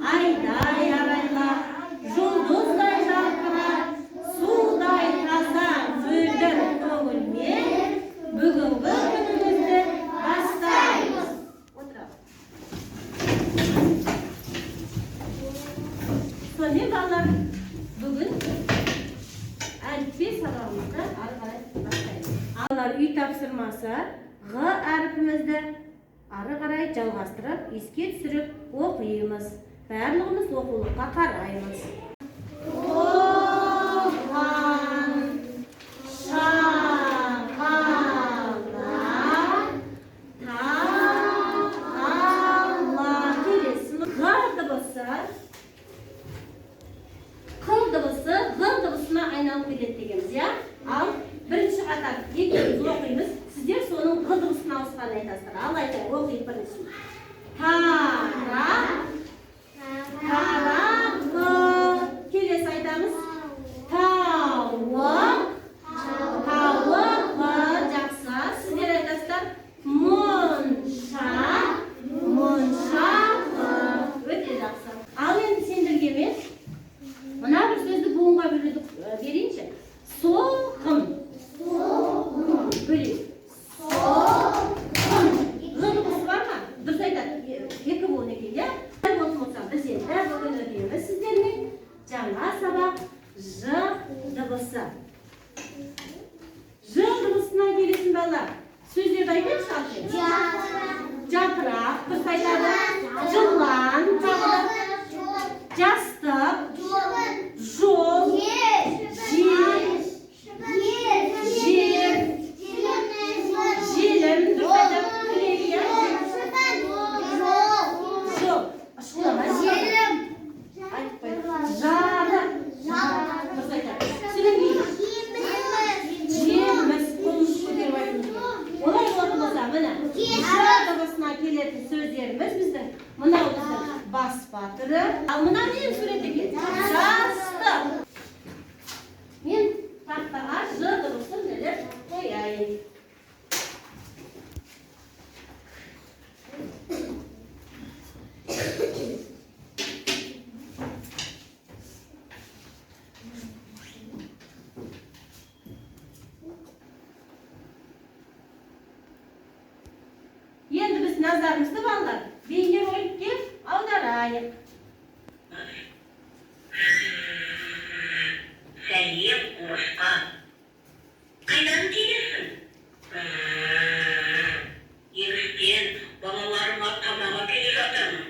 айдай арайлар, жұлдыздай жарқырар, судай таза мөлдір көңілмен бүгінгі күнімізді бастаймыз. Сонымен балалар, бүгін әліппе сабағымызды ары қарай бастаймыз. Балалар, үй тапсырмасы Ғ әріпімізді ары қарай жалғастырып, еске түсіріп оқимыз. Барлығымыз оқулыққа қараймыз. Оған шағала тағала. Келесі Ғ дыбысы қыл дыбысы Ғ дыбысына айналып кетеді дегенбіз, иә? Ал бірінші қатар екеуміз оқимыз. Сіздер соның Ғ дыбысына ауысқанын айтасыздар. Ал айтайық, оқиық біріншісін. Тарағы. Келесі айтамыз. Тауық. Тауығы. Жақсы. Сіздер айтасыздар. Моншағы. Өте жақсы. Ал енді сендерге мына бір сөзді буынға берейінші. Соқым. Бөлейік. Соқым. Ғ дыбысы бар ма? Дұрыс айтады. Екі буын екен, иә? Біз енді бүгін өтеміз сіздермен жаңа сабақ Ж дыбысы. Ж дыбысына келесін балалар. Сөздерді айтайықшы алшы. Жапырақ. Дұрыс айтады. Жылан. Жастық. Жол. Жел. Желім. Дұрыс айтады. Келетін сөздеріміз біздің мынау біздің бас батыры. Ал мына нені сурет екен? Жастық. Мен тақтаға Ж дыбысын нелер қояйын. Енді біз назарымызды балалар бейнероликке аударайық. Сәлем қошқа. Қайдан келесің? Егістен балаларыма тамақ әкеле жатырмын.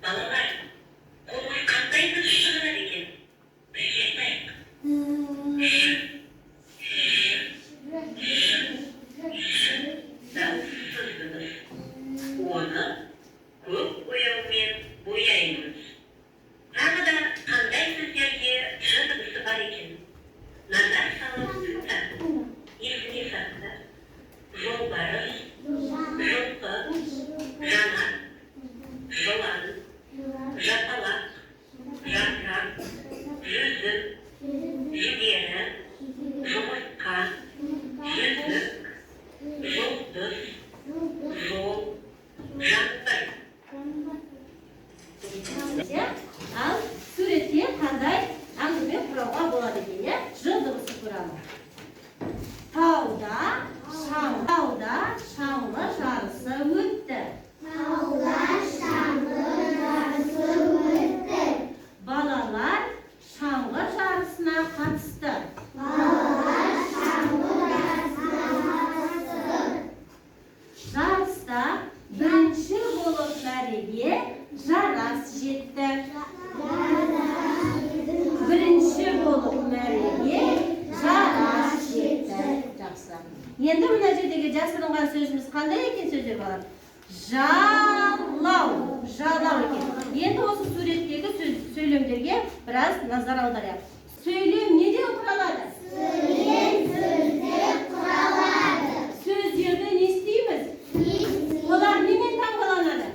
Балалар, қолымыз қандай бір шығынар екен? Біз жетмейік. Оны көп бояумен бояймыз. Тағы да қандай сөздерге Ж дыбысы бар екен? Назар салып тыңда. Есіңе сақта. Жолбарыс, жылқы, жанат, жылан, жапалақ, жапырақ, жүзік, жігері, жұмыртқа, жүзік, жұлдыз, жол, жаңбыр. Ал суретте қандай әңгіме құрауға болады екен, иә? Ж дыбысы туралы. Тауда шаңғы жарысы өтті. Балалар шаңғы жарысына қатысты. Жарыста бірінші болып мәреге жарас жетті. Бірінші болып мәреге жарас жетті. Жақсы. Енді мына жердегі жасырынған сөзіміз қандай екен сөздер балалар? Жалау екен. Енді осы суреттегі сөйлемдерге біраз назар аударайық. Сөйлем неден құралады? Сөздерді не істейміз? Олар немен таңбаланады?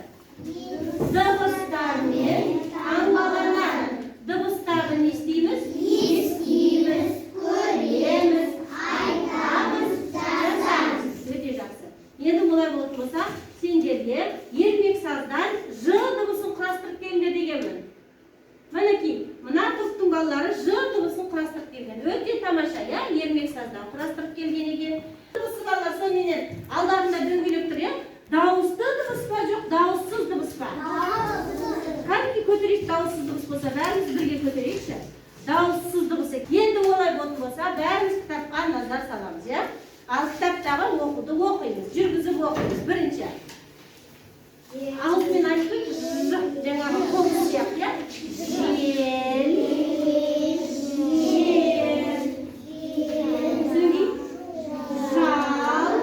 Дыбыстармен таңбаланады. Дыбыстарды не істейміз? Естиміз, көреміз, айтамыз, жазамыз. Өте жақсы. Енді бұлай болатын болса, сендерге ермексаздан Ж дыбысын құрастырып келіңдер дегенмін. Мінекей, мына топтың балалары Ж дыбысын құрастырып келген. Өте тамаша, иә, ермек саздан құрастырып келген екен. Дыбысы балалар сонымен алдарында дөңгелеп тұр, иә? Дауысты дыбыс па, жоқ, дауыссыз дыбыс па? Кәдімгі көтерейік, дауыссыз дыбыс болса, бәріміз бірге көтерейікші. Дауыссыз дыбыс. Енді олай болса, бәріміз кітапқа назар саламыз, иә? Ал кітаптағы оқуды оқимыз, жүргізіп оқимыз. Бірінші. Алдымен айтып, жаңағы қобыз сияқты, иә? Жел, сөйлей. Жал,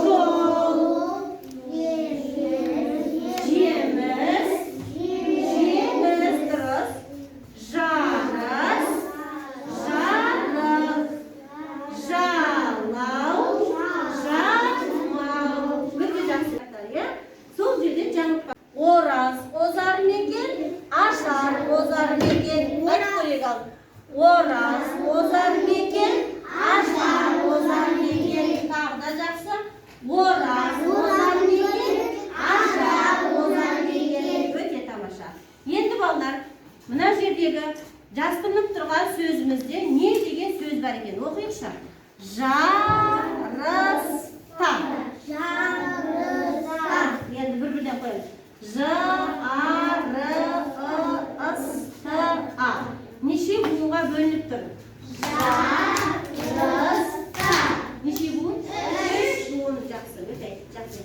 жол, жеміс, дұрыс. Жарыс, жарық, жалау, жармау. Өте жақсы, иә? Сол жерден жаңып бар. Ораз, озар мекен, ашар, озар мекен. Айтып көрейік ал. Ораз, озар мекен, ашар, озар мекен. Тағы да жақсы. Ораз, озар мекен, ашар, озар мекен. Өте тамаша. Енді балалар, мына жердегі жастырынып тұрған сөзімізде не деген сөз бар екен? Оқиықшы. Жарыста. Енді бір-бірден қойыңыз. Ж-а-р-ы-ы-ыс-ты-а. Неше буынға бөлініп тұр? Жарыста. Неше буын? 3 буын. Жақсы, өте жақсы.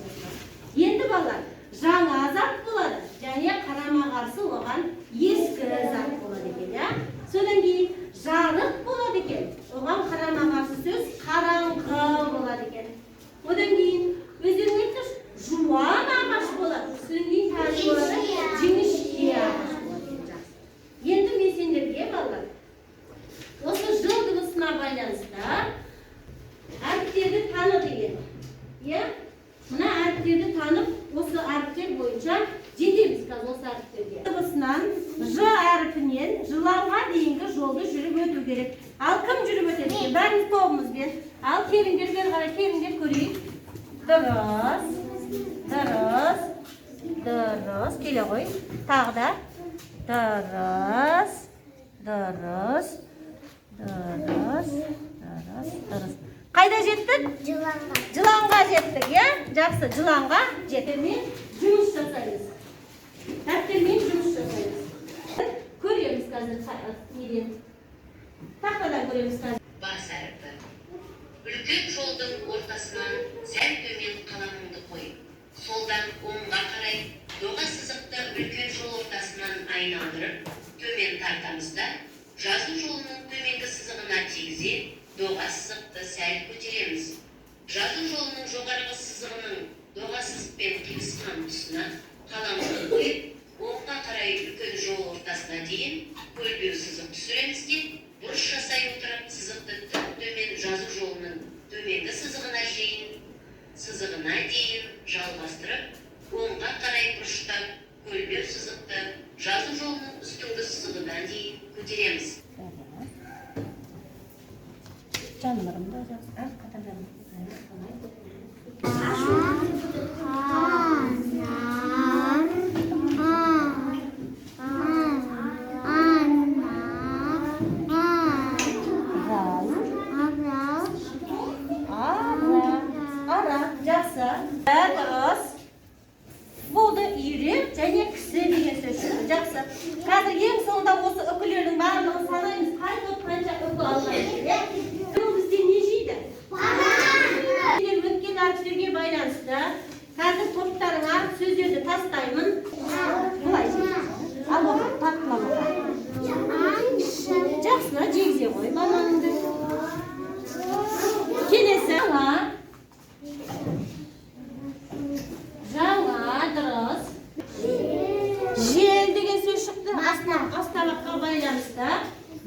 Енді балалар, жаңа зат болады, және қарама-қарсы оған ескі зат болады екен, иә? Содан кейін жарық болады екен, оған қарама-қарсы сөз қараңғы болады екен. Одан кейін өздерің айтыңыз, жуан ағаш болады, содан кейін тағы болады, жіңішке ағаш болады екен. Енді мен сендерге балалар, осы Ж дыбысына байланысты әріптерді таны деген, иә? Мына әріптерді танып, осы әріптер бойынша жетеміз қазір осы әріптерге. Дыбысынан Ж әріпінен жылауға дейінгі жолды жүріп өту керек. Ал кім жүріп өтеді? Бәріміз тобымызбен. Ал келіңдер, бері қарай келіңдер көрейік. Дұрыс, дұрыс, дұрыс. Келе ғой. Тағы да. Дұрыс, дұрыс, дұрыс, дұрыс, дұрыс. Қайда жеттік? Жыланға. Жыланға жеттік, иә? Жақсы, жыланға жеттермен жұмыс жасаймыз. Дәптермен жұмыс жасаймыз. Көреміз қазір неден. Тақтадан көреміз қазір. Бас әріпі. Үлкен жолдың ортасынан сәл төмен қаламыңды қой. Солдан оңға қарай доға сызықты үлкен жол ортасынан айналдырып, төмен тартамыз да, жазу жолының төменгі сызығына тигізе, доға сызықты сәл көтереміз. Жазу жолының жоғарғы сызығының доға сызықпен қиылысқан тұсына қаламызды қойып, оңға қарай үлкен жол ортасына дейін көлбеу сызық түсіреміз де, бұрыш жасай отырып сызықты тік төмен жазу жолының төменгі сызығына дейін жалғастырып, оңға қарай бұрыштап көлбеу сызықты жазу жолының үстіңгі сызығына дейін көтереміз. Canlarım da katılırım. Ara, жақсы. Дұрыс. Болды үйрек және кісі деген сөз шықты. Жақсы. Қазір ең соңында осы үкілердің барлығын санаймыз. Қай топ қанша үкі алған? Бізде не жейді? Өткен әріптерге байланысты қазір топтарыңа сөздерді тастаймын. Бұлай жейді. Ал оған таттыламаға. Жақсына жегізе қой балаңды. Келесі ала. Жаңа, дұрыс. Жел деген сөз шықты. Астабаққа байланысты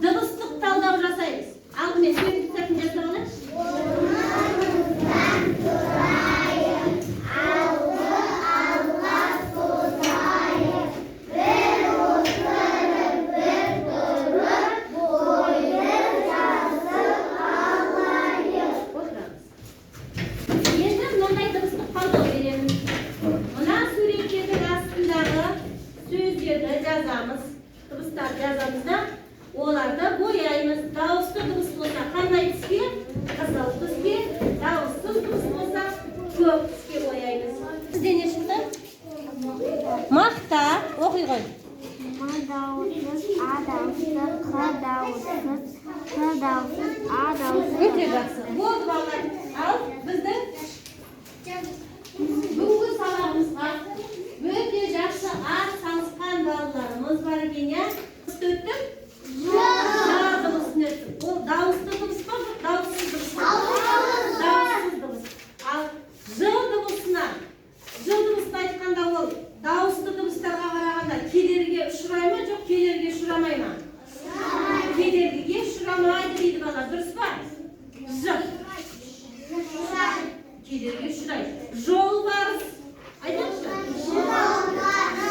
дыбыстық талдау жасаймыз. Алдымен сөзді сәтін жасауына. Алды, алла, yazamızda. Olarda boyaymiz. Dağısты dыбыс болса қандай түске? Қызыл түске. Дауыссыз дыбыс болса көк түске бояймыз. Сізде не шықты? Мақта. Оқи ғой. Ma dауыссыз, A дауысты, Q дауыссыз, Q дауыссыз, A дауысты. Өте жақсы. Болды балалар. Ал біздің бүгінгі сабағымызға өте жақсы ат салысқан балаларымыз бар екен, иә? Өттік? Дыбысын өттік. Ол дауысты дыбыс па? Дауыссыз дыбыс па? Дауыссыз дыбыс. Ал ж дыбысын айтқанда ол дауысты дыбыстарға қарағанда кедергіге ұшырай ма, жоқ кедергіге ұшырамай ма? Кедергіге ұшырамайды дейді бала, дұрыс па? Ж. Кедергі ұшырайды. Жолбарыс. Айтыңызшы.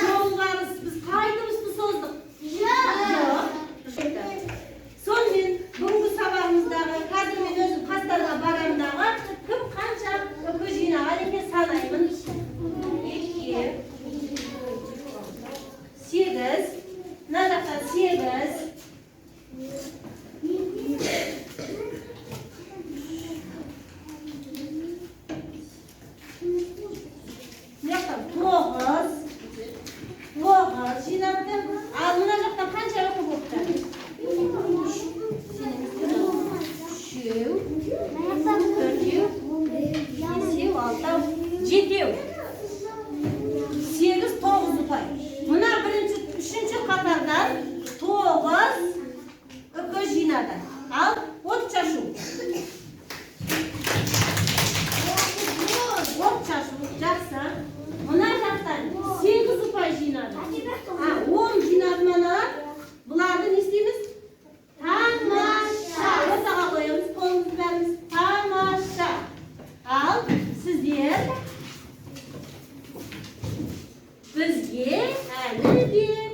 Жолбарыс. Біз қай дыбысты создық? Жоқ. Сонымен бүгінгі сабағымыздағы қазір мен өзім қастарға барамдағы кім қанша үкі жинаған екен санаймын. 2, 8, мына жақта 8. Тоғыз жинапты. Ал мына жақта қанша үкі болыпты? 3, 7, 8, 9 ұпай. Мына үшінші қатардан 9 үкі жинады. Ал от шашу. От шашу жақсы. Мына жақтан 8 ұпай жинады. 10 жинады мана. Бұларды не істейміз? Тамаша. Ортаға қоямыз, қолымыз бәріміз. Тамаша. Ал сіздер бізге әлі де